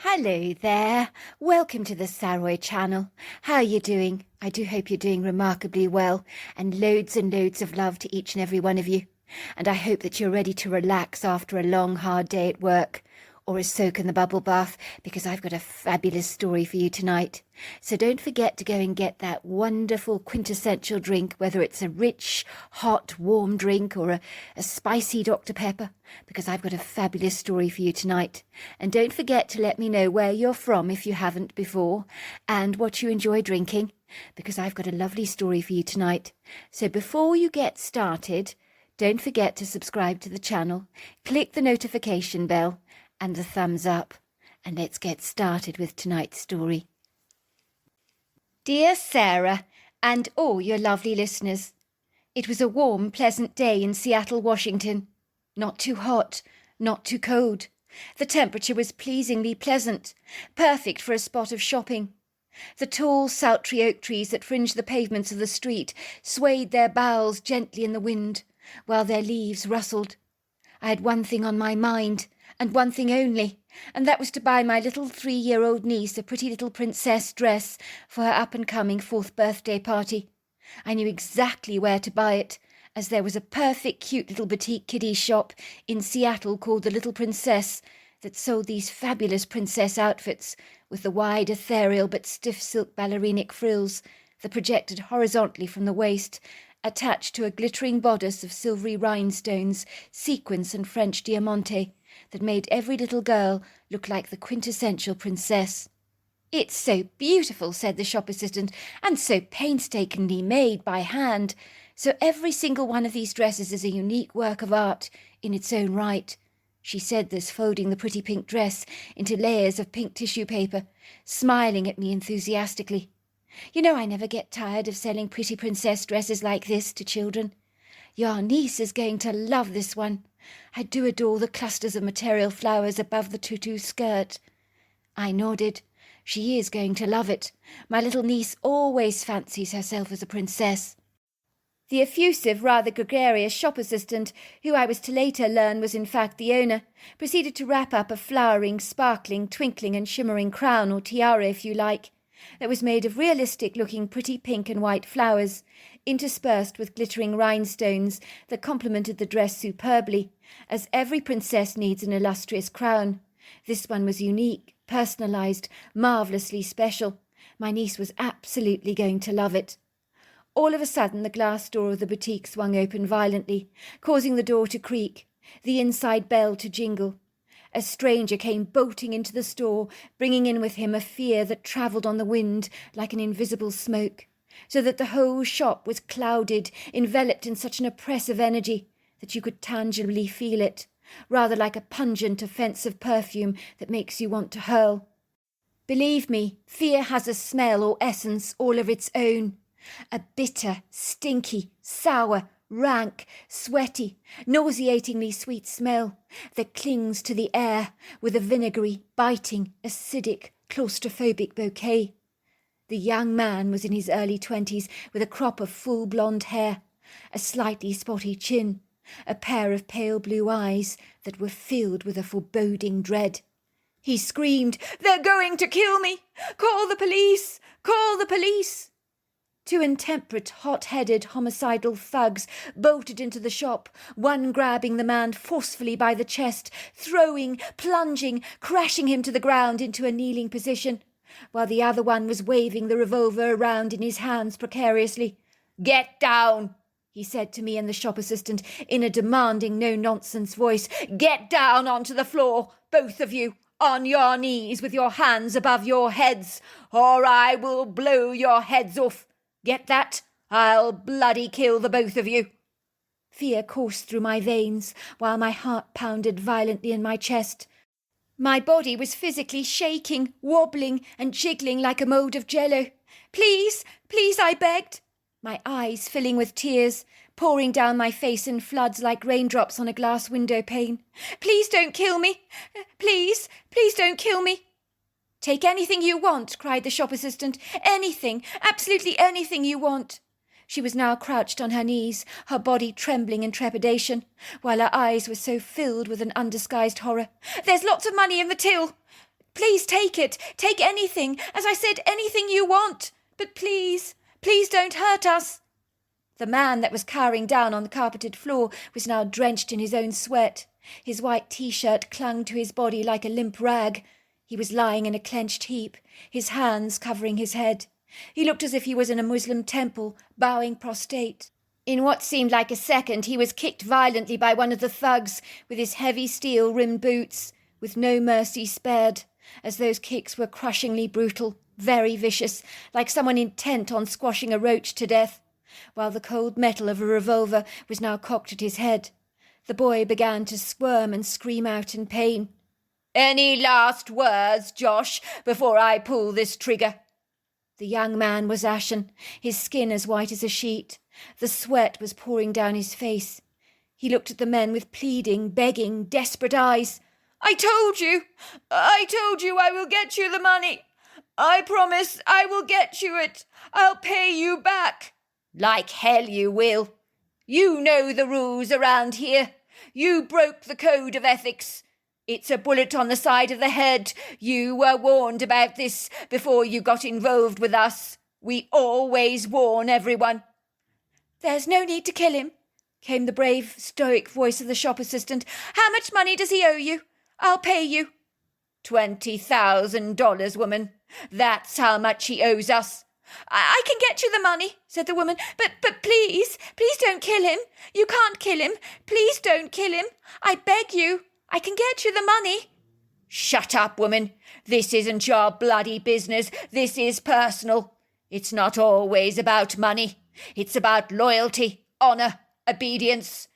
Hello there. Welcome to the Saroy channel. How are you doing? I do hope you're doing remarkably well, and loads of love to each and every one of you. And I hope that you're ready to relax after a long, hard day at work, or a soak in the bubble bath, because I've got a fabulous story for you tonight. So don't forget to go and get that wonderful quintessential drink, whether it's a rich, hot, warm drink or a spicy Dr. Pepper, because I've got a fabulous story for you tonight. And don't forget to let me know where you're from if you haven't before, and what you enjoy drinking, because I've got a lovely story for you tonight. So before you get started, don't forget to subscribe to the channel, click the notification bell and the thumbs up, and let's get started with tonight's story. Dear Sarah and all your lovely listeners, it was a warm, pleasant day in Seattle, Washington. Not too hot, not too cold. The temperature was pleasingly pleasant, perfect for a spot of shopping. The tall, sultry oak trees that fringed the pavements of the street swayed their boughs gently in the wind, while their leaves rustled. I had one thing on my mind, and one thing only, and that was to buy my little 3-year-old niece a pretty little princess dress for her up-and-coming 4th birthday party. I knew exactly where to buy it, as there was a perfect cute little boutique kiddie shop in Seattle called the Little Princess that sold these fabulous princess outfits with the wide, ethereal but stiff silk ballerinic frills that projected horizontally from the waist, attached to a glittering bodice of silvery rhinestones, sequins and French diamante, that made every little girl look like the quintessential princess. "It's so beautiful," said the shop assistant, "and so painstakingly made by hand. So every single one of these dresses is a unique work of art in its own right." She said this, folding the pretty pink dress into layers of pink tissue paper, smiling at me enthusiastically. "You know, I never get tired of selling pretty princess dresses like this to children. Your niece is going to love this one. I do adore the clusters of material flowers above the tutu skirt." I nodded. "She is going to love it. My little niece always fancies herself as a princess." The effusive, rather gregarious shop assistant, who I was to later learn was in fact the owner, proceeded to wrap up a flowering, sparkling, twinkling and shimmering crown, or tiara if you like, that was made of realistic-looking pretty pink and white flowers, interspersed with glittering rhinestones that complemented the dress superbly, as every princess needs an illustrious crown. This one was unique, personalised, marvellously special. My niece was absolutely going to love it. All of a sudden the glass door of the boutique swung open violently, causing the door to creak, the inside bell to jingle. A stranger came bolting into the store, bringing in with him a fear that travelled on the wind like an invisible smoke, so that the whole shop was clouded, enveloped in such an oppressive energy that you could tangibly feel it, rather like a pungent, offensive perfume that makes you want to hurl. Believe me, fear has a smell or essence all of its own. A bitter, stinky, sour, rank, sweaty, nauseatingly sweet smell that clings to the air with a vinegary, biting, acidic, claustrophobic bouquet. The young man was in his early 20s, with a crop of full blonde hair, a slightly spotty chin, a pair of pale blue eyes that were filled with a foreboding dread. He screamed, "They're going to kill me! Call the police! Call the police!" 2 intemperate, hot-headed, homicidal thugs bolted into the shop, one grabbing the man forcefully by the chest, throwing, plunging, crashing him to the ground into a kneeling position, while the other one was waving the revolver around in his hands precariously. "Get down!" he said to me and the shop assistant in a demanding, no-nonsense voice. "Get down onto the floor, both of you, on your knees with your hands above your heads, or I will blow your heads off. Get that? I'll bloody kill the both of you." Fear coursed through my veins, while my heart pounded violently in my chest. My body was physically shaking, wobbling, and jiggling like a mould of jello. "Please, please," I begged, my eyes filling with tears, pouring down my face in floods like raindrops on a glass window pane. "Please don't kill me. Please, please don't kill me." "Take anything you want," cried the shop assistant. "Anything, absolutely anything you want." She was now crouched on her knees, her body trembling in trepidation, while her eyes were so filled with an undisguised horror. "There's lots of money in the till." Please take it. Take anything. As I said, anything you want. But please, please don't hurt us." The man that was cowering down on the carpeted floor was now drenched in his own sweat. His white T-shirt clung to his body like a limp rag. He was lying in a clenched heap, his hands covering his head. He looked as if he was in a Muslim temple, bowing prostrate. In what seemed like a second, he was kicked violently by one of the thugs with his heavy steel-rimmed boots, with no mercy spared, as those kicks were crushingly brutal, very vicious, like someone intent on squashing a roach to death, while the cold metal of a revolver was now cocked at his head. The boy began to squirm and scream out in pain. "Any last words, Josh, before I pull this trigger?" The young man was ashen, his skin as white as a sheet. The sweat was pouring down his face. He looked at the men with pleading, begging, desperate eyes. I told you I will get you the money. I promise I will get you it. I'll pay you back." "Like hell you will. You know the rules around here. You broke the code of ethics. It's a bullet on the side of the head. You were warned about this before you got involved with us. We always warn everyone." "There's no need to kill him," came the brave, stoic voice of the shop assistant. "How much money does he owe you? I'll pay you." $20,000, woman. That's how much he owes us." I can get you the money," said the woman. But please don't kill him. You can't kill him. Please don't kill him. I beg you. I can get you the money." "Shut up, woman. This isn't your bloody business. This is personal. It's not always about money. It's about loyalty, honour, obedience.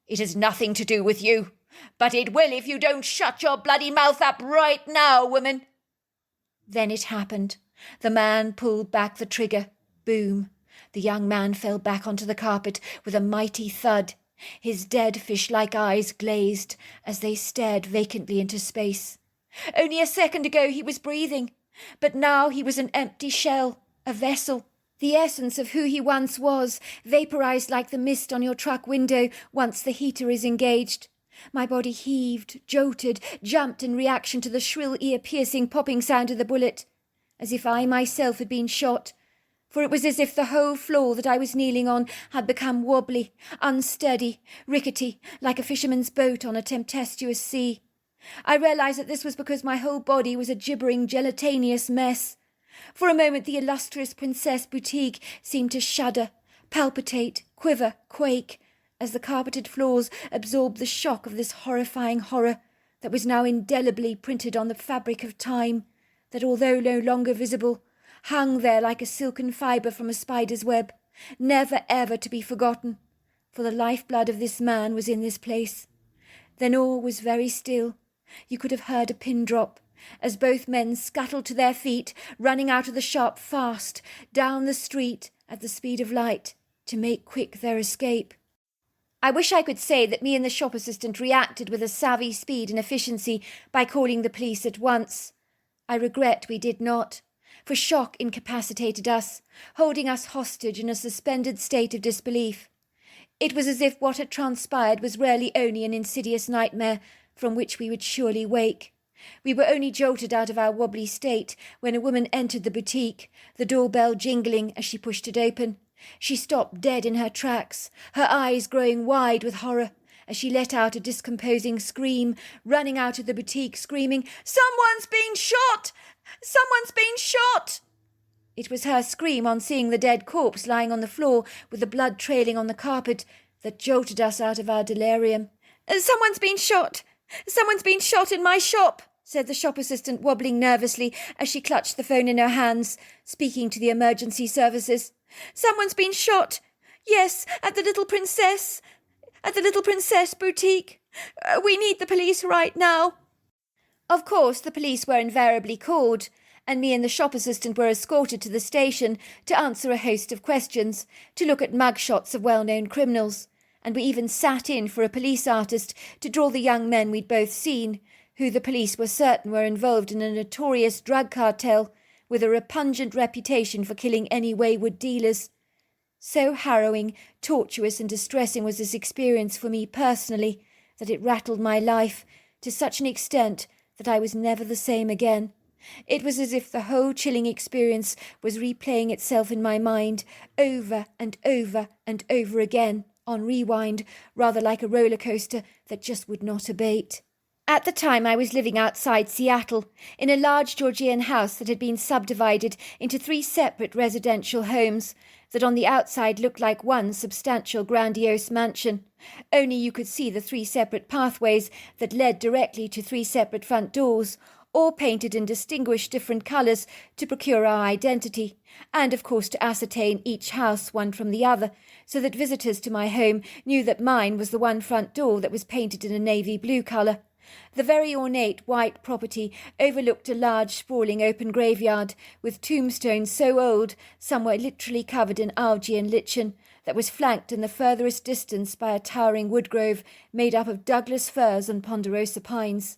It has nothing to do with you. But it will if you don't shut your bloody mouth up right now, woman." Then it happened. The man pulled back the trigger. Boom. The young man fell back onto the carpet with a mighty thud. His dead fish-like eyes glazed as they stared vacantly into space. Only a second ago he was breathing, but now he was an empty shell, a vessel. The essence of who he once was, vaporized like the mist on your truck window once the heater is engaged. My body heaved, jolted, jumped in reaction to the shrill ear-piercing popping sound of the bullet, as if I myself had been shot, for it was as if the whole floor that I was kneeling on had become wobbly, unsteady, rickety, like a fisherman's boat on a tempestuous sea. I realized that this was because my whole body was a gibbering, gelatinous mess. For a moment the illustrious Princess Boutique seemed to shudder, palpitate, quiver, quake, as the carpeted floors absorbed the shock of this horrifying horror that was now indelibly printed on the fabric of time, that, although no longer visible, hung there like a silken fibre from a spider's web, never ever to be forgotten, for the lifeblood of this man was in this place. Then all was very still. You could have heard a pin drop, as both men scuttled to their feet, running out of the shop fast, down the street at the speed of light, to make quick their escape. I wish I could say that me and the shop assistant reacted with a savvy speed and efficiency by calling the police at once. I regret we did not, for shock incapacitated us, holding us hostage in a suspended state of disbelief. It was as if what had transpired was really only an insidious nightmare from which we would surely wake. We were only jolted out of our wobbly state when a woman entered the boutique, the doorbell jingling as she pushed it open. She stopped dead in her tracks, her eyes growing wide with horror, as she let out a discomposing scream, running out of the boutique screaming, "Someone's been shot! Someone's been shot!" It was her scream on seeing the dead corpse lying on the floor with the blood trailing on the carpet that jolted us out of our delirium. "Someone's been shot! Someone's been shot in my shop!" said the shop assistant, wobbling nervously as she clutched the phone in her hands, speaking to the emergency services. "Someone's been shot! Yes, at the Little Princess boutique. We need the police right now." Of course, the police were invariably called, and me and the shop assistant were escorted to the station to answer a host of questions, to look at mugshots of well-known criminals, and we even sat in for a police artist to draw the young men we'd both seen, who the police were certain were involved in a notorious drug cartel with a repugnant reputation for killing any wayward dealers. So harrowing, tortuous and distressing was this experience for me personally that it rattled my life to such an extent that I was never the same again. It was as if the whole chilling experience was replaying itself in my mind over and over and over again, on rewind, rather like a roller coaster that just would not abate. At the time I was living outside Seattle, in a large Georgian house that had been subdivided into 3 separate residential homes that on the outside looked like one substantial grandiose mansion. Only you could see the 3 separate pathways that led directly to 3 separate front doors, all painted in distinguished different colours to procure our identity, and of course to ascertain each house one from the other, so that visitors to my home knew that mine was the one front door that was painted in a navy blue colour. The very ornate white property overlooked a large sprawling open graveyard, with tombstones so old some were literally covered in algae and lichen, that was flanked in the furthest distance by a towering woodgrove made up of Douglas firs and ponderosa pines.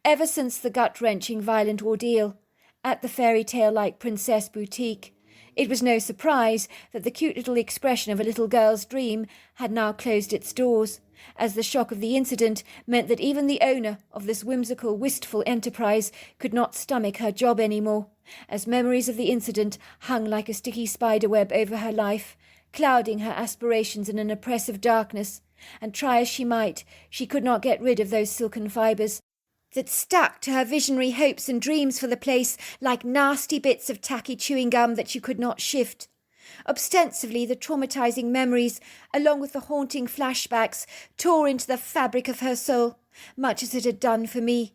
Ever since the gut-wrenching violent ordeal at the fairy-tale-like Princess Boutique, it was no surprise that the cute little expression of a little girl's dream had now closed its doors, as the shock of the incident meant that even the owner of this whimsical, wistful enterprise could not stomach her job any more, as memories of the incident hung like a sticky spiderweb over her life, clouding her aspirations in an oppressive darkness, and try as she might, she could not get rid of those silken fibres that stuck to her visionary hopes and dreams for the place like nasty bits of tacky chewing gum that you could not shift. Ostensibly, the traumatizing memories, along with the haunting flashbacks, tore into the fabric of her soul, much as it had done for me.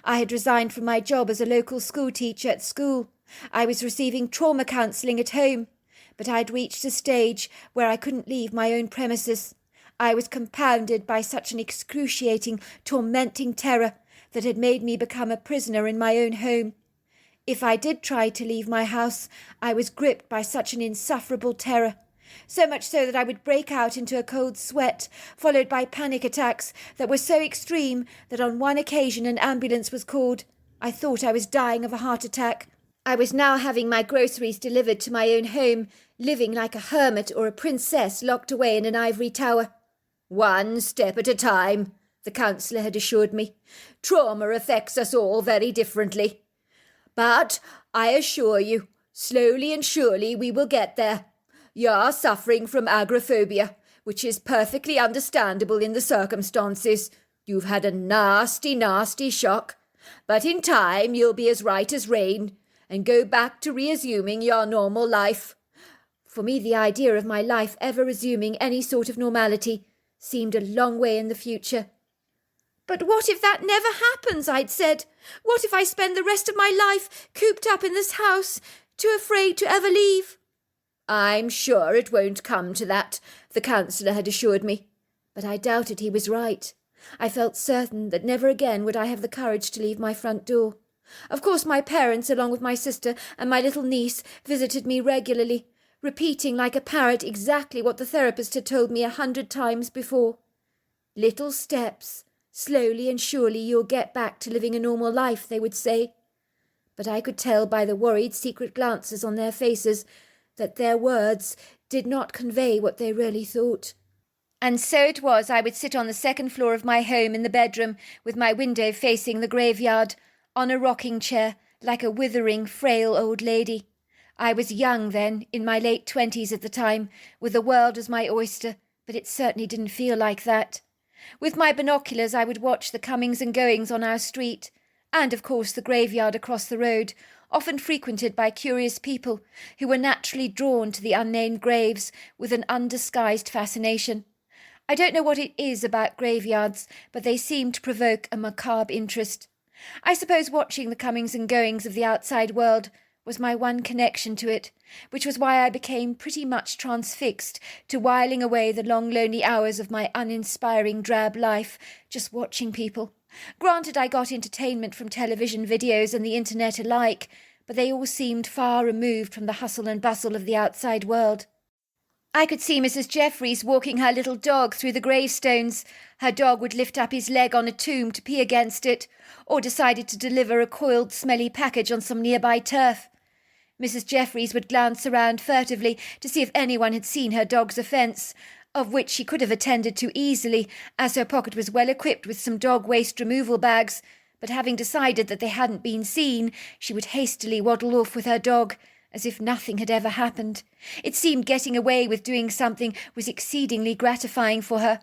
I had resigned from my job as a local school teacher at school. I was receiving trauma counselling at home, but I had reached a stage where I couldn't leave my own premises. I was compounded by such an excruciating, tormenting terror that had made me become a prisoner in my own home. If I did try to leave my house, I was gripped by such an insufferable terror, so much so that I would break out into a cold sweat, followed by panic attacks that were so extreme that on one occasion an ambulance was called. I thought I was dying of a heart attack. I was now having my groceries delivered to my own home, living like a hermit or a princess locked away in an ivory tower. "One step at a time," the counsellor had assured me. "Trauma affects us all very differently. But I assure you, slowly and surely we will get there. You're suffering from agoraphobia, which is perfectly understandable in the circumstances. You've had a nasty, nasty shock. But in time you'll be as right as rain and go back to reassuming your normal life." For me, the idea of my life ever resuming any sort of normality seemed a long way in the future. "But what if that never happens?" I'd said. "What if I spend the rest of my life cooped up in this house, too afraid to ever leave?" "I'm sure it won't come to that," the counsellor had assured me. But I doubted he was right. I felt certain that never again would I have the courage to leave my front door. Of course my parents, along with my sister and my little niece, visited me regularly, repeating like a parrot exactly what the therapist had told me 100 times before. "Little steps. Slowly and surely you'll get back to living a normal life," they would say. But I could tell by the worried secret glances on their faces that their words did not convey what they really thought. And so it was I would sit on the second floor of my home in the bedroom, with my window facing the graveyard, on a rocking chair, like a withering, frail old lady. I was young then, in my late 20s at the time, with the world as my oyster, but it certainly didn't feel like that. With my binoculars I would watch the comings and goings on our street, and of course the graveyard across the road, often frequented by curious people who were naturally drawn to the unnamed graves with an undisguised fascination. I don't know what it is about graveyards, but they seem to provoke a macabre interest. I suppose watching the comings and goings of the outside world was my one connection to it, which was why I became pretty much transfixed to whiling away the long lonely hours of my uninspiring drab life, just watching people. Granted, I got entertainment from television videos and the internet alike, but they all seemed far removed from the hustle and bustle of the outside world. I could see Mrs. Jeffreys walking her little dog through the gravestones. Her dog would lift up his leg on a tomb to pee against it, or decided to deliver a coiled, smelly package on some nearby turf. Mrs. Jeffreys would glance around furtively to see if anyone had seen her dog's offence, of which she could have attended to easily, as her pocket was well equipped with some dog waste removal bags, but having decided that they hadn't been seen, she would hastily waddle off with her dog, as if nothing had ever happened. It seemed getting away with doing something was exceedingly gratifying for her.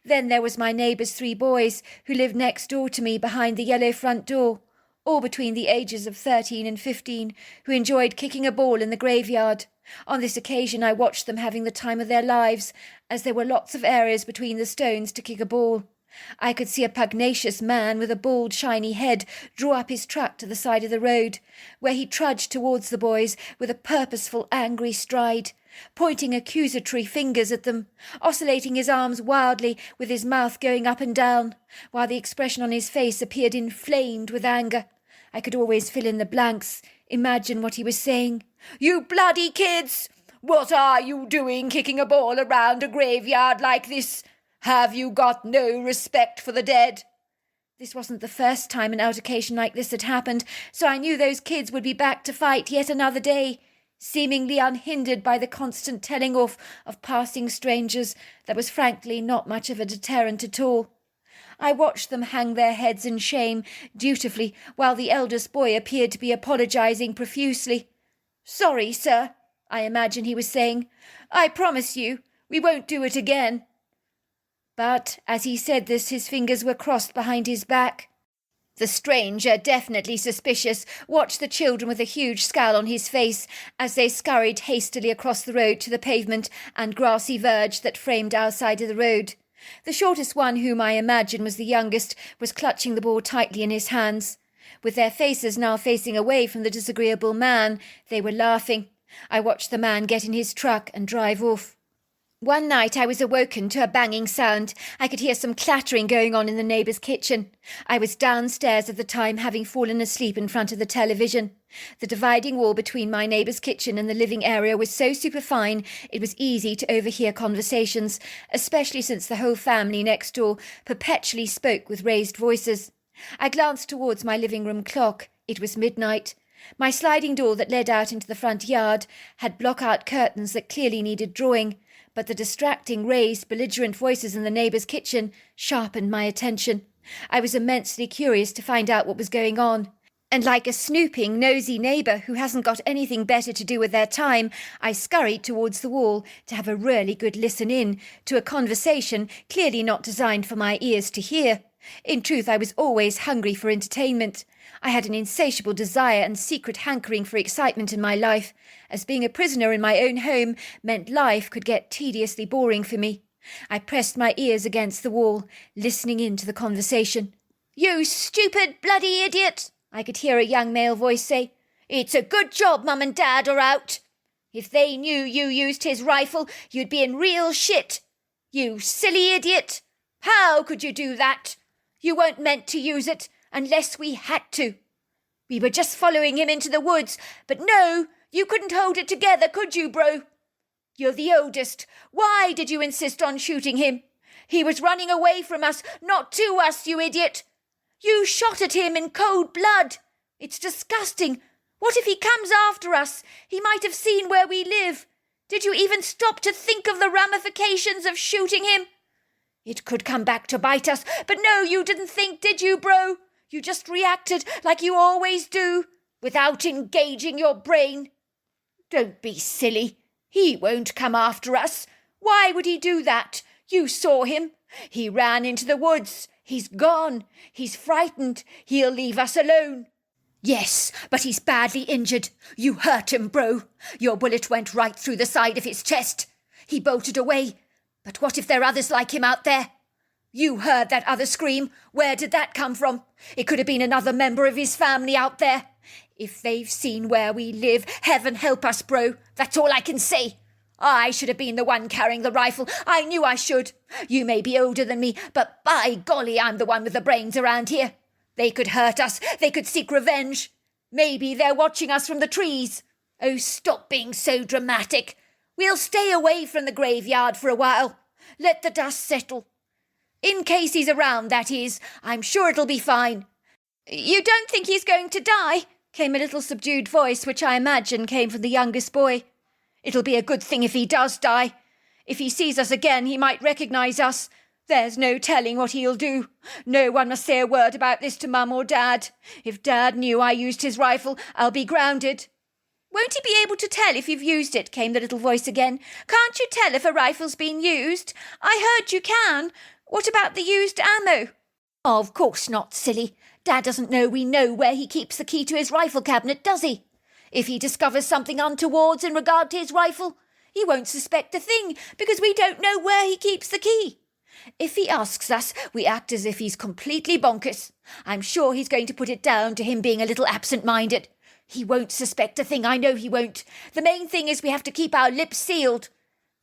Then there was my neighbour's 3 boys, who lived next door to me behind the yellow front door, all between the ages of 13 and 15, who enjoyed kicking a ball in the graveyard. On this occasion I watched them having the time of their lives, as there were lots of areas between the stones to kick a ball. I could see a pugnacious man with a bald, shiny head draw up his truck to the side of the road, where he trudged towards the boys with a purposeful, angry stride, pointing accusatory fingers at them, oscillating his arms wildly with his mouth going up and down, while the expression on his face appeared inflamed with anger. I could always fill in the blanks, imagine what he was saying. "You bloody kids! What are you doing kicking a ball around a graveyard like this? Have you got no respect for the dead?" This wasn't the first time an altercation like this had happened, so I knew those kids would be back to fight yet another day, seemingly unhindered by the constant telling off of passing strangers that was frankly not much of a deterrent at all. I watched them hang their heads in shame dutifully, while the eldest boy appeared to be apologising profusely. "Sorry, sir," I imagine he was saying. "I promise you, we won't do it again." But as he said this, his fingers were crossed behind his back. The stranger, definitely suspicious, watched the children with a huge scowl on his face as they scurried hastily across the road to the pavement and grassy verge that framed our side of the road. The shortest one, whom I imagine was the youngest, was clutching the ball tightly in his hands. With their faces now facing away from the disagreeable man, they were laughing. I watched the man get in his truck and drive off. One night I was awoken to a banging sound. I could hear some clattering going on in the neighbour's kitchen. I was downstairs at the time, having fallen asleep in front of the television. The dividing wall between my neighbour's kitchen and the living area was so superfine it was easy to overhear conversations, especially since the whole family next door perpetually spoke with raised voices. I glanced towards my living room clock. It was midnight. My sliding door that led out into the front yard had block-out curtains that clearly needed drawing, but the distracting, raised, belligerent voices in the neighbour's kitchen sharpened my attention. I was immensely curious to find out what was going on, and like a snooping, nosy neighbour who hasn't got anything better to do with their time, I scurried towards the wall to have a really good listen-in to a conversation clearly not designed for my ears to hear. In truth, I was always hungry for entertainment. I had an insatiable desire and secret hankering for excitement in my life, as being a prisoner in my own home meant life could get tediously boring for me. I pressed my ears against the wall, listening in to the conversation. "You stupid bloody idiot!" I could hear a young male voice say. "It's a good job Mum and Dad are out. If they knew you used his rifle, you'd be in real shit. You silly idiot! How could you do that? You weren't meant to use it unless we had to. We were just following him into the woods, but no, you couldn't hold it together, could you, bro? You're the oldest. Why did you insist on shooting him? He was running away from us, not to us, you idiot. You shot at him in cold blood. It's disgusting. What if he comes after us? He might have seen where we live. Did you even stop to think of the ramifications of shooting him? It could come back to bite us, but no, you didn't think, did you, bro? You just reacted like you always do, without engaging your brain. Don't be silly. He won't come after us. Why would he do that? You saw him. He ran into the woods. He's gone. He's frightened. He'll leave us alone. Yes, but he's badly injured. You hurt him, bro. Your bullet went right through the side of his chest. He bolted away. But what if there are others like him out there? You heard that other scream. Where did that come from? It could have been another member of his family out there. If they've seen where we live, heaven help us, bro. That's all I can say. I should have been the one carrying the rifle. I knew I should. You may be older than me, but by golly, I'm the one with the brains around here. They could hurt us. They could seek revenge. Maybe they're watching us from the trees. Oh, stop being so dramatic. We'll stay away from the graveyard for a while. Let the dust settle. In case he's around, that is. I'm sure it'll be fine. You don't think he's going to die? Came a little subdued voice, which I imagine came from the youngest boy. It'll be a good thing if he does die. If he sees us again, he might recognise us. There's no telling what he'll do. No one must say a word about this to Mum or Dad. If Dad knew I used his rifle, I'll be grounded." "Won't he be able to tell if you've used it?" came the little voice again. "Can't you tell if a rifle's been used? I heard you can. What about the used ammo?" "Oh, of course not, silly. Dad doesn't know we know where he keeps the key to his rifle cabinet, does he? If he discovers something untoward in regard to his rifle, he won't suspect a thing, because we don't know where he keeps the key. If he asks us, we act as if he's completely bonkers. I'm sure he's going to put it down to him being a little absent-minded. He won't suspect a thing, I know he won't. The main thing is we have to keep our lips sealed.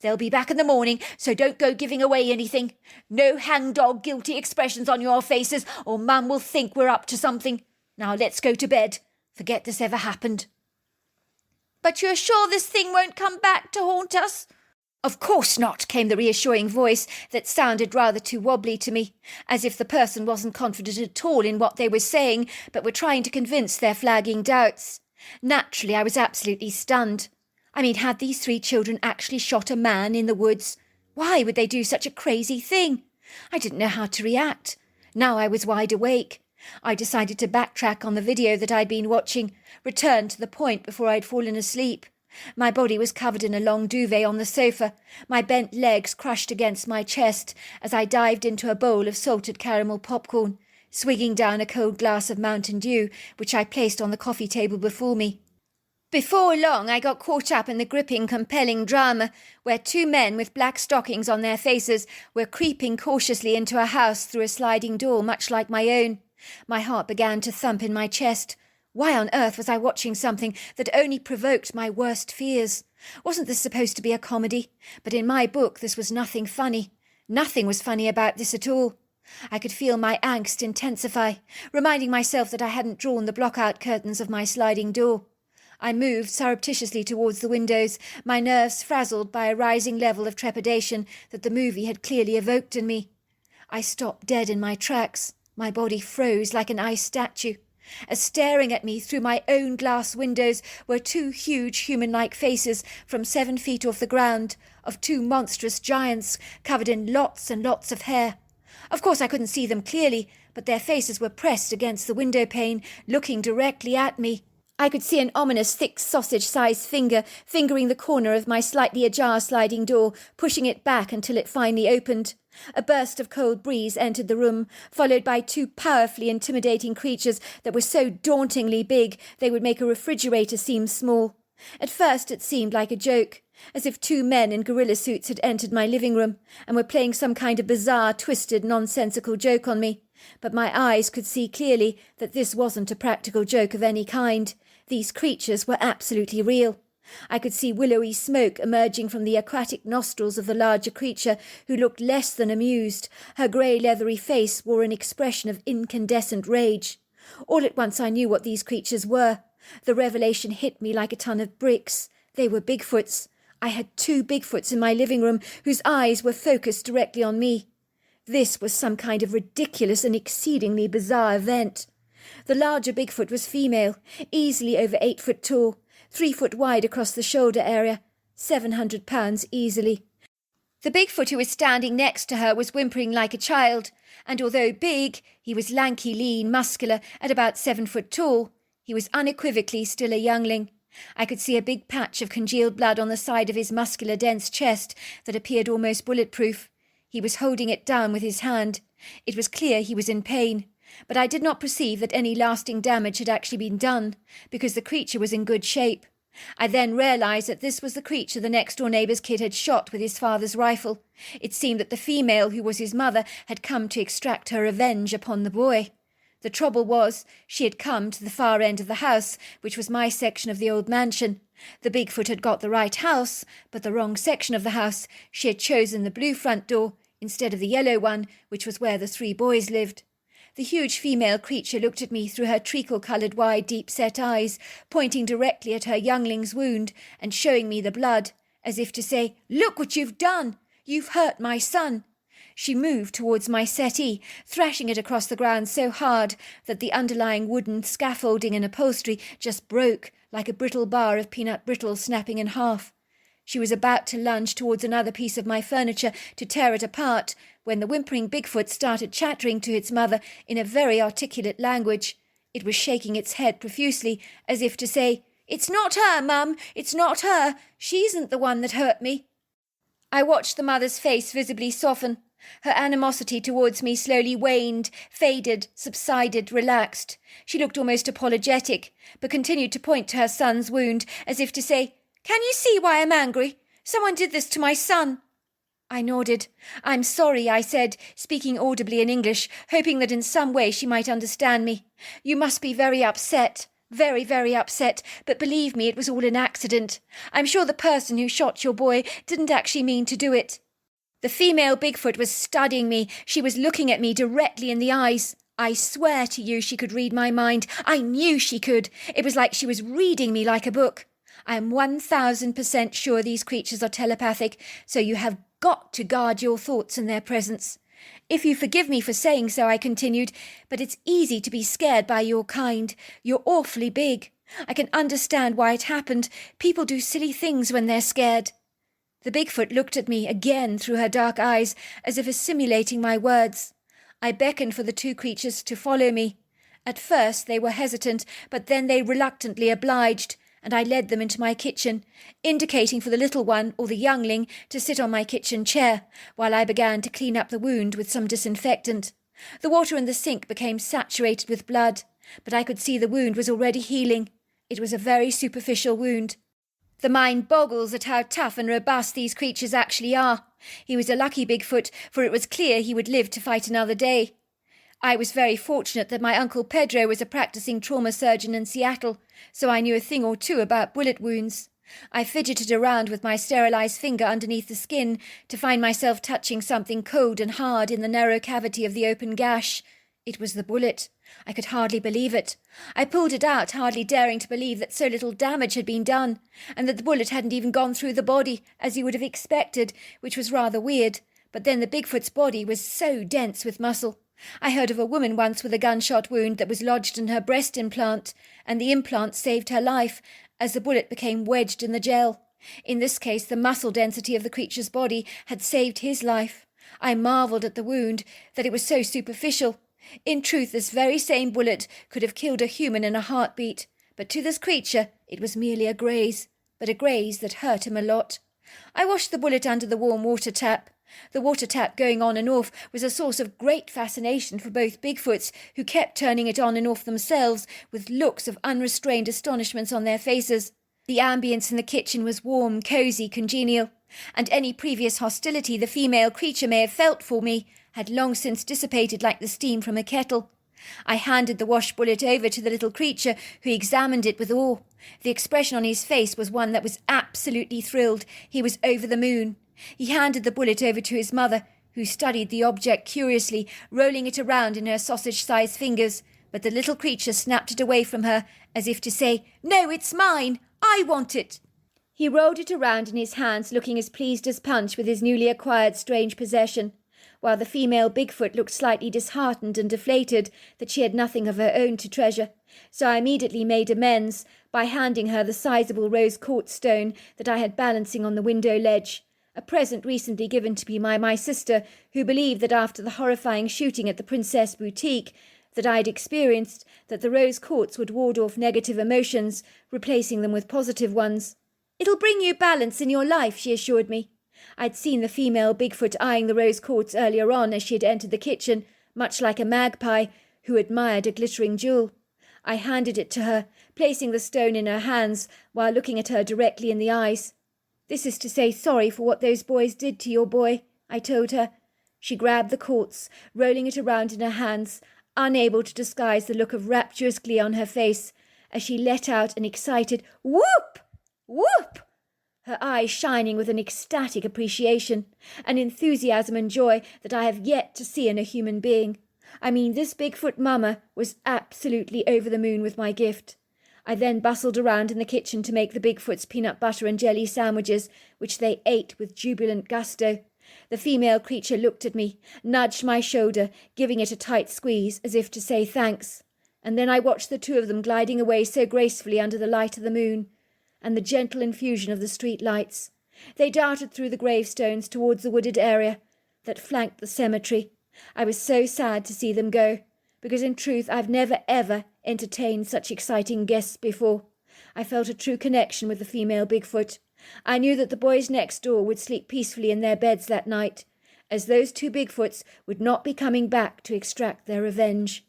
They'll be back in the morning, so don't go giving away anything. No hangdog guilty expressions on your faces, or Mum will think we're up to something. Now let's go to bed. Forget this ever happened." "But you're sure this thing won't come back to haunt us?" "Of course not," came the reassuring voice that sounded rather too wobbly to me, as if the person wasn't confident at all in what they were saying, but were trying to convince their flagging doubts. Naturally, I was absolutely stunned. I mean, had these 3 children actually shot a man in the woods? Why would they do such a crazy thing? I didn't know how to react. Now I was wide awake. I decided to backtrack on the video that I'd been watching, return to the point before I'd fallen asleep. My body was covered in a long duvet on the sofa, my bent legs crushed against my chest as I dived into a bowl of salted caramel popcorn, swigging down a cold glass of Mountain Dew, which I placed on the coffee table before me. Before long I got caught up in the gripping, compelling drama where 2 men with black stockings on their faces were creeping cautiously into a house through a sliding door much like my own. My heart began to thump in my chest. Why on earth was I watching something that only provoked my worst fears? Wasn't this supposed to be a comedy? But in my book this was nothing funny. Nothing was funny about this at all. I could feel my angst intensify, reminding myself that I hadn't drawn the block-out curtains of my sliding door. I moved surreptitiously towards the windows, my nerves frazzled by a rising level of trepidation that the movie had clearly evoked in me. I stopped dead in my tracks. My body froze like an ice statue, as staring at me through my own glass windows were 2 huge human-like faces from 7 feet off the ground, of 2 monstrous giants covered in lots and lots of hair. Of course I couldn't see them clearly, but their faces were pressed against the window pane, looking directly at me. I could see an ominous, thick, sausage-sized finger fingering the corner of my slightly ajar sliding door, pushing it back until it finally opened. A burst of cold breeze entered the room, followed by 2 powerfully intimidating creatures that were so dauntingly big they would make a refrigerator seem small. At first it seemed like a joke, as if 2 men in gorilla suits had entered my living room and were playing some kind of bizarre, twisted, nonsensical joke on me. But my eyes could see clearly that this wasn't a practical joke of any kind. These creatures were absolutely real. I could see willowy smoke emerging from the aquatic nostrils of the larger creature, who looked less than amused. Her grey leathery face wore an expression of incandescent rage. All at once I knew what these creatures were. The revelation hit me like a ton of bricks. They were Bigfoots. I had 2 Bigfoots in my living room whose eyes were focused directly on me. This was some kind of ridiculous and exceedingly bizarre event. The larger Bigfoot was female, easily over 8 foot tall, 3 foot wide across the shoulder area, 700 pounds easily. The Bigfoot who was standing next to her was whimpering like a child, and although big, he was lanky, lean, muscular, at about 7 foot tall. He was unequivocally still a youngling. I could see a big patch of congealed blood on the side of his muscular, dense chest that appeared almost bulletproof. He was holding it down with his hand. It was clear he was in pain, but I did not perceive that any lasting damage had actually been done, because the creature was in good shape. I then realised that this was the creature the next-door neighbour's kid had shot with his father's rifle. It seemed that the female, who was his mother, had come to extract her revenge upon the boy. The trouble was, she had come to the far end of the house, which was my section of the old mansion. The Bigfoot had got the right house, but the wrong section of the house. She had chosen the blue front door instead of the yellow one, which was where the 3 boys lived. The huge female creature looked at me through her treacle-coloured, wide, deep-set eyes, pointing directly at her youngling's wound and showing me the blood, as if to say, "Look what you've done! You've hurt my son!" She moved towards my settee, thrashing it across the ground so hard that the underlying wooden scaffolding and upholstery just broke, like a brittle bar of peanut brittle snapping in half. She was about to lunge towards another piece of my furniture to tear it apart when the whimpering Bigfoot started chattering to its mother in a very articulate language. It was shaking its head profusely, as if to say, "It's not her, Mum, it's not her. She isn't the one that hurt me." I watched the mother's face visibly soften. Her animosity towards me slowly waned, faded, subsided, relaxed. She looked almost apologetic, but continued to point to her son's wound, as if to say, "Can you see why I'm angry? Someone did this to my son." I nodded. "I'm sorry," I said, speaking audibly in English, hoping that in some way she might understand me. "You must be very upset. Very, very upset, but believe me, it was all an accident. I'm sure the person who shot your boy didn't actually mean to do it." The female Bigfoot was studying me. She was looking at me directly in the eyes. I swear to you she could read my mind. I knew she could. It was like she was reading me like a book. I am 1000% sure these creatures are telepathic, so you have got to guard your thoughts in their presence. If you forgive me for saying so, I continued, but it's easy to be scared by your kind. You're awfully big. I can understand why it happened. People do silly things when they're scared. The Bigfoot looked at me again through her dark eyes, as if assimilating my words. I beckoned for the two creatures to follow me. At first they were hesitant, but then they reluctantly obliged, and I led them into my kitchen, indicating for the little one, or the youngling, to sit on my kitchen chair, while I began to clean up the wound with some disinfectant. The water in the sink became saturated with blood, but I could see the wound was already healing. It was a very superficial wound. The mind boggles at how tough and robust these creatures actually are. He was a lucky Bigfoot, for it was clear he would live to fight another day. I was very fortunate that my Uncle Pedro was a practicing trauma surgeon in Seattle, so I knew a thing or two about bullet wounds. I fidgeted around with my sterilized finger underneath the skin to find myself touching something cold and hard in the narrow cavity of the open gash. It was the bullet. I could hardly believe it. I pulled it out, hardly daring to believe that so little damage had been done, and that the bullet hadn't even gone through the body, as you would have expected, which was rather weird. But then the Bigfoot's body was so dense with muscle. I heard of a woman once with a gunshot wound that was lodged in her breast implant, and the implant saved her life, as the bullet became wedged in the gel. In this case, the muscle density of the creature's body had saved his life. I marvelled at the wound, that it was so superficial. In truth, this very same bullet could have killed a human in a heartbeat, but to this creature it was merely a graze, but a graze that hurt him a lot. I washed the bullet under the warm water tap. The water tap going on and off was a source of great fascination for both Bigfoots, who kept turning it on and off themselves with looks of unrestrained astonishment on their faces. The ambience in the kitchen was warm, cosy, congenial, and any previous hostility the female creature may have felt for me had long since dissipated like the steam from a kettle. I handed the wash bullet over to the little creature, who examined it with awe. The expression on his face was one that was absolutely thrilled. He was over the moon. He handed the bullet over to his mother, who studied the object curiously, rolling it around in her sausage-sized fingers, but the little creature snapped it away from her, as if to say, "No, it's mine! I want it!" He rolled it around in his hands, looking as pleased as Punch with his newly acquired strange possession, while the female Bigfoot looked slightly disheartened and deflated that she had nothing of her own to treasure. So I immediately made amends by handing her the sizable rose quartz stone that I had balancing on the window ledge, a present recently given to me by my sister, who believed that after the horrifying shooting at the Princess Boutique that I had experienced, that the rose quartz would ward off negative emotions, replacing them with positive ones. "It'll bring you balance in your life," she assured me. I'd seen the female Bigfoot eyeing the rose quartz earlier on as she had entered the kitchen, much like a magpie who admired a glittering jewel. I handed it to her, placing the stone in her hands while looking at her directly in the eyes. "This is to say sorry for what those boys did to your boy," I told her. She grabbed the quartz, rolling it around in her hands, unable to disguise the look of rapturous glee on her face, as she let out an excited whoop! Whoop! Her eyes shining with an ecstatic appreciation, an enthusiasm and joy that I have yet to see in a human being. I mean, this Bigfoot mama was absolutely over the moon with my gift. I then bustled around in the kitchen to make the Bigfoot's peanut butter and jelly sandwiches, which they ate with jubilant gusto. The female creature looked at me, nudged my shoulder, giving it a tight squeeze, as if to say thanks, and then I watched the two of them gliding away so gracefully under the light of the moon and the gentle infusion of the street lights. They darted through the gravestones towards the wooded area that flanked the cemetery. I was so sad to see them go, because in truth I've never ever entertained such exciting guests before. I felt a true connection with the female Bigfoot. I knew that the boys next door would sleep peacefully in their beds that night, as those two Bigfoots would not be coming back to extract their revenge.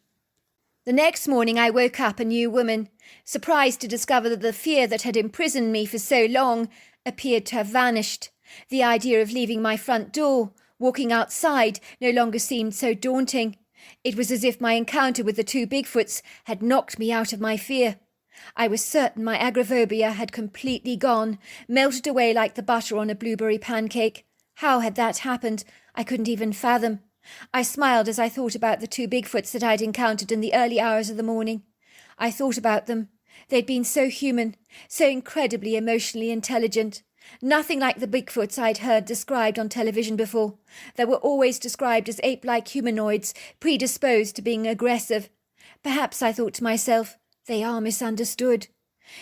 The next morning I woke up a new woman, surprised to discover that the fear that had imprisoned me for so long appeared to have vanished. The idea of leaving my front door, walking outside, no longer seemed so daunting. It was as if my encounter with the two Bigfoots had knocked me out of my fear. I was certain my agoraphobia had completely gone, melted away like the butter on a blueberry pancake. How had that happened? I couldn't even fathom. I smiled as I thought about the two Bigfoots that I'd encountered in the early hours of the morning. I thought about them. They'd been so human, so incredibly emotionally intelligent. Nothing like the Bigfoots I'd heard described on television before. They were always described as ape-like humanoids, predisposed to being aggressive. Perhaps, I thought to myself, they are misunderstood.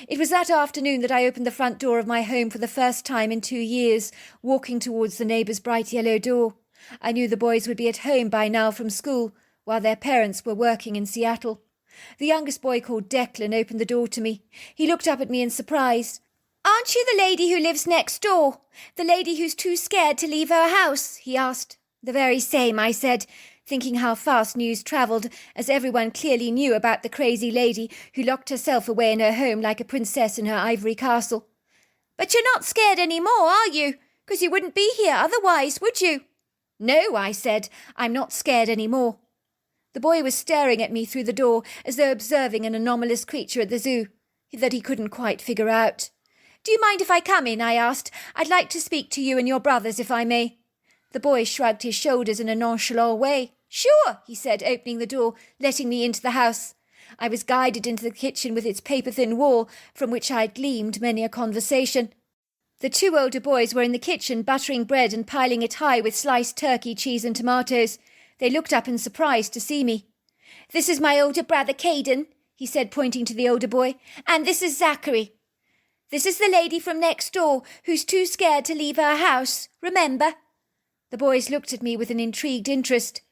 It was that afternoon that I opened the front door of my home for the first time in 2 years, walking towards the neighbour's bright yellow door. I knew the boys would be at home by now from school, while their parents were working in Seattle. The youngest boy, called Declan, opened the door to me. He looked up at me in surprise. "Aren't you the lady who lives next door? The lady who's too scared to leave her house?" he asked. "The very same," I said, thinking how fast news travelled, as everyone clearly knew about the crazy lady who locked herself away in her home like a princess in her ivory castle. "But you're not scared any more, are you? 'Cause you wouldn't be here otherwise, would you?" "No," I said, "I'm not scared any more." The boy was staring at me through the door as though observing an anomalous creature at the zoo that he couldn't quite figure out. "Do you mind if I come in?" I asked. "I'd like to speak to you and your brothers, if I may." The boy shrugged his shoulders in a nonchalant way. "Sure," he said, opening the door, letting me into the house. I was guided into the kitchen with its paper-thin wall, from which I had gleaned many a conversation. The two older boys were in the kitchen, buttering bread and piling it high with sliced turkey, cheese and tomatoes. They looked up in surprise to see me. "This is my older brother, Caden," he said, pointing to the older boy, "and this is Zachary. This is the lady from next door who's too scared to leave her house, remember?" The boys looked at me with an intrigued interest.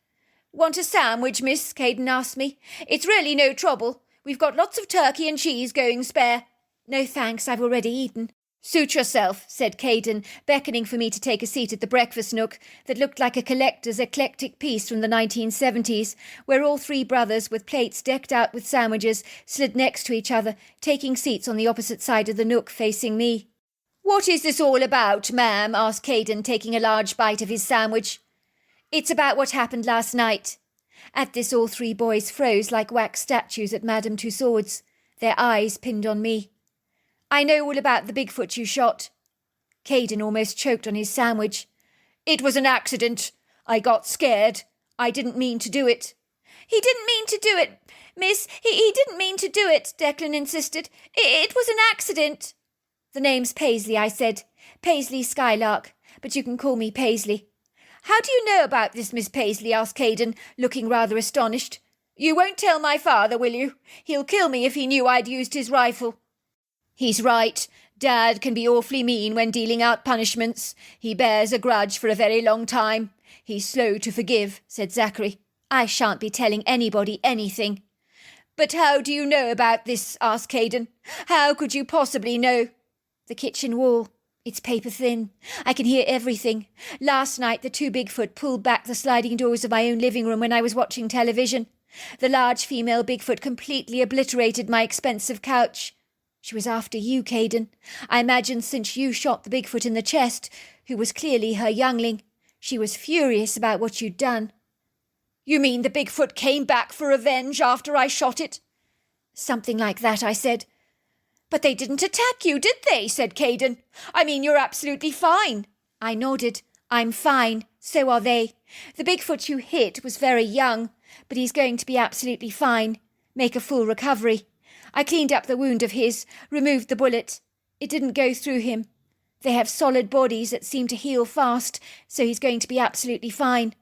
"Want a sandwich, miss?" Caden asked me. "It's really no trouble. We've got lots of turkey and cheese going spare." "No thanks, I've already eaten." "Suit yourself," said Caden, beckoning for me to take a seat at the breakfast nook that looked like a collector's eclectic piece from the 1970s, where all three brothers, with plates decked out with sandwiches, slid next to each other, taking seats on the opposite side of the nook facing me. "What is this all about, ma'am?" asked Caden, taking a large bite of his sandwich. "It's about what happened last night." At this all three boys froze like wax statues at Madame Tussauds, their eyes pinned on me. "I know all about the Bigfoot you shot." Caden almost choked on his sandwich. "It was an accident. I got scared. I didn't mean to do it." "He didn't mean to do it, miss. He didn't mean to do it," Declan insisted. It was an accident." "The name's Paisley," I said. "Paisley Skylark, but you can call me Paisley." "How do you know about this, Miss Paisley?" asked Caden, looking rather astonished. "You won't tell my father, will you? He'll kill me if he knew I'd used his rifle." "He's right. Dad can be awfully mean when dealing out punishments. He bears a grudge for a very long time. He's slow to forgive," said Zachary. "I shan't be telling anybody anything." "But how do you know about this?" asked Caden. "How could you possibly know?" "The kitchen wall. It's paper thin. I can hear everything. Last night the two Bigfoot pulled back the sliding doors of my own living room when I was watching television. The large female Bigfoot completely obliterated my expensive couch. She was after you, Caden. I imagine since you shot the Bigfoot in the chest, who was clearly her youngling, she was furious about what you'd done." "You mean the Bigfoot came back for revenge after I shot it?" "Something like that," I said. "But they didn't attack you, did they?" said Caden. "I mean, you're absolutely fine." I nodded. "I'm fine. So are they. The Bigfoot you hit was very young, but he's going to be absolutely fine. Make a full recovery. I cleaned up the wound of his, removed the bullet. It didn't go through him. They have solid bodies that seem to heal fast, so he's going to be absolutely fine."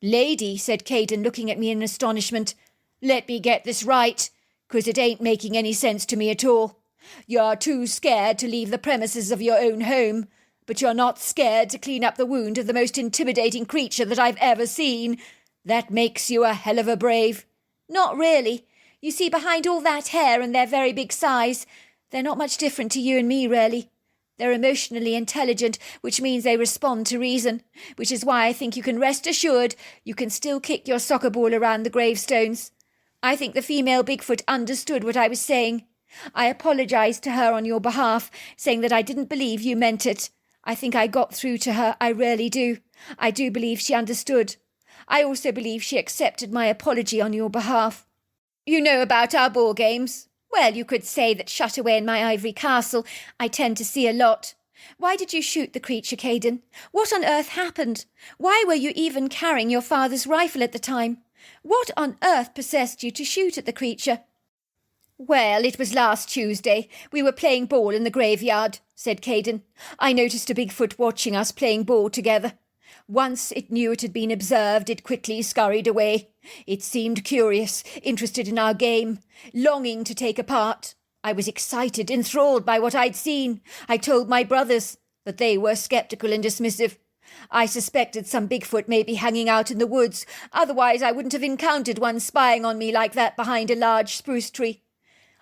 "Lady," said Caden, looking at me in astonishment, "let me get this right, 'cause it ain't making any sense to me at all. You're too scared to leave the premises of your own home, But you're not scared to clean up the wound of the most intimidating creature that I've ever seen. That makes you a hell of a brave. Not really. You see, behind all that hair and their very big size, they're not much different to you and me, really. They're emotionally intelligent, which means they respond to reason, which is why I think you can rest assured you can still kick your soccer ball around the gravestones. I think the female Bigfoot understood what I was saying. I apologised to her on your behalf, saying that I didn't believe you meant it. I think I got through to her, I really do. I do believe she understood. I also believe she accepted my apology on your behalf. You know about our ball games? Well, you could say that shut away in my ivory castle, I tend to see a lot. Why did you shoot the creature, Caden? What on earth happened? Why were you even carrying your father's rifle at the time? What on earth possessed you to shoot at the creature? Well, it was last Tuesday. We were playing ball in the graveyard, said Caden. I noticed a Bigfoot watching us playing ball together. Once it knew it had been observed, it quickly scurried away. It seemed curious, interested in our game, longing to take a part. I was excited, enthralled by what I'd seen. I told my brothers, but they were sceptical and dismissive. I suspected some Bigfoot may be hanging out in the woods, otherwise I wouldn't have encountered one spying on me like that behind a large spruce tree.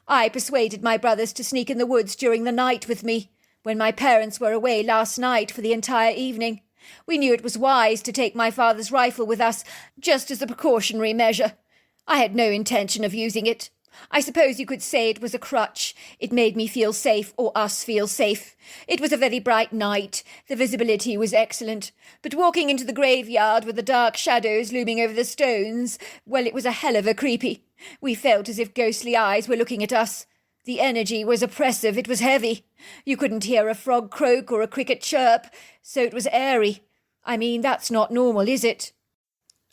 I persuaded my brothers to sneak in the woods during the night with me, when my parents were away last night for the entire evening. We knew it was wise to take my father's rifle with us, just as a precautionary measure. I had no intention of using it. I suppose you could say it was a crutch. It made me feel safe, or us feel safe. It was a very bright night. The visibility was excellent. But walking into the graveyard with the dark shadows looming over the stones, well, it was a hell of a creepy. We felt as if ghostly eyes were looking at us. The energy was oppressive, it was heavy. You couldn't hear a frog croak or a cricket chirp, so it was airy. I mean, that's not normal, is it?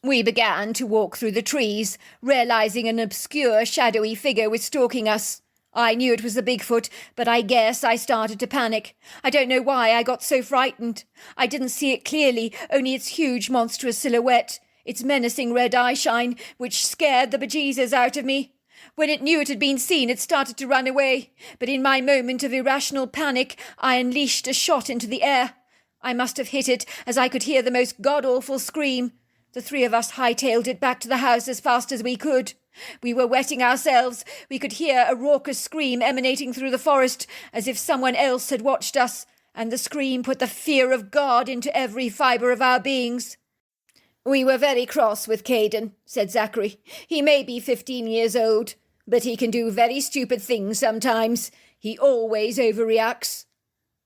We began to walk through the trees, realising an obscure, shadowy figure was stalking us. I knew it was the Bigfoot, but I guess I started to panic. I don't know why I got so frightened. I didn't see it clearly, only its huge, monstrous silhouette, its menacing red eyeshine, which scared the bejesus out of me. When it knew it had been seen, it started to run away, but in my moment of irrational panic, I unleashed a shot into the air. I must have hit it, as I could hear the most god-awful scream. The three of us hightailed it back to the house as fast as we could. We were wetting ourselves. We could hear a raucous scream emanating through the forest, as if someone else had watched us, and the scream put the fear of God into every fibre of our beings. We were very cross with Caden, said Zachary. He may be 15 years old, but he can do very stupid things sometimes. He always overreacts.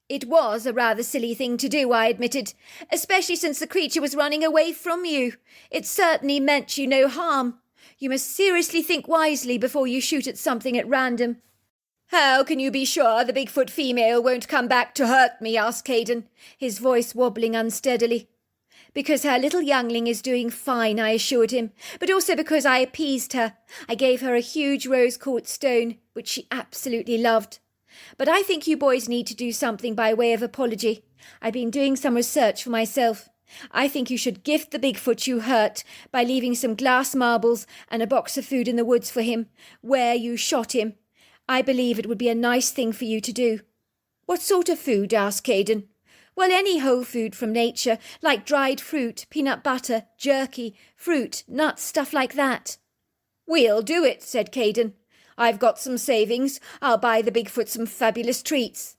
It was a rather silly thing to do, I admitted, especially since the creature was running away from you. It certainly meant you no harm. You must seriously think wisely before you shoot at something at random. How can you be sure the Bigfoot female won't come back to hurt me? Asked Caden, his voice wobbling unsteadily. Because her little youngling is doing fine, I assured him, but also because I appeased her. I gave her a huge rose-quartz stone, which she absolutely loved. But I think you boys need to do something by way of apology. I've been doing some research for myself. I think you should gift the Bigfoot you hurt by leaving some glass marbles and a box of food in the woods for him, where you shot him. I believe it would be a nice thing for you to do. What sort of food? Asked Caden. Well, any whole food from nature, like dried fruit, peanut butter, jerky, fruit, nuts, stuff like that. We'll do it, said Caden. I've got some savings. I'll buy the Bigfoot some fabulous treats.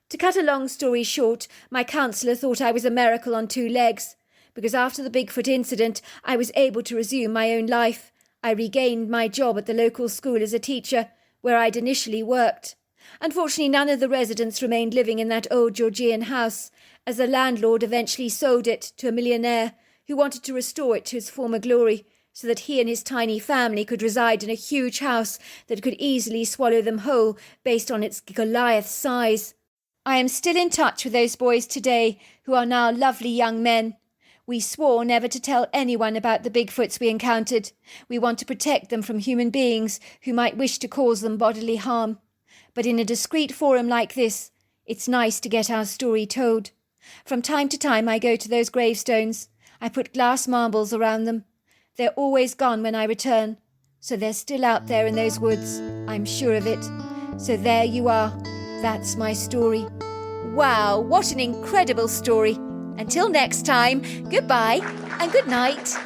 To cut a long story short, my counsellor thought I was a miracle on two legs, because after the Bigfoot incident, I was able to resume my own life. I regained my job at the local school as a teacher, where I'd initially worked. Unfortunately, none of the residents remained living in that old Georgian house, as the landlord eventually sold it to a millionaire who wanted to restore it to its former glory, so that he and his tiny family could reside in a huge house that could easily swallow them whole based on its Goliath size. I am still in touch with those boys today, who are now lovely young men. We swore never to tell anyone about the Bigfoots we encountered. We want to protect them from human beings who might wish to cause them bodily harm. But in a discreet forum like this, it's nice to get our story told. From time to time I go to those gravestones. I put glass marbles around them. They're always gone when I return, so they're still out there in those woods. I'm sure of it. So there you are. That's my story. Wow, what an incredible story. Until next time, goodbye and good night.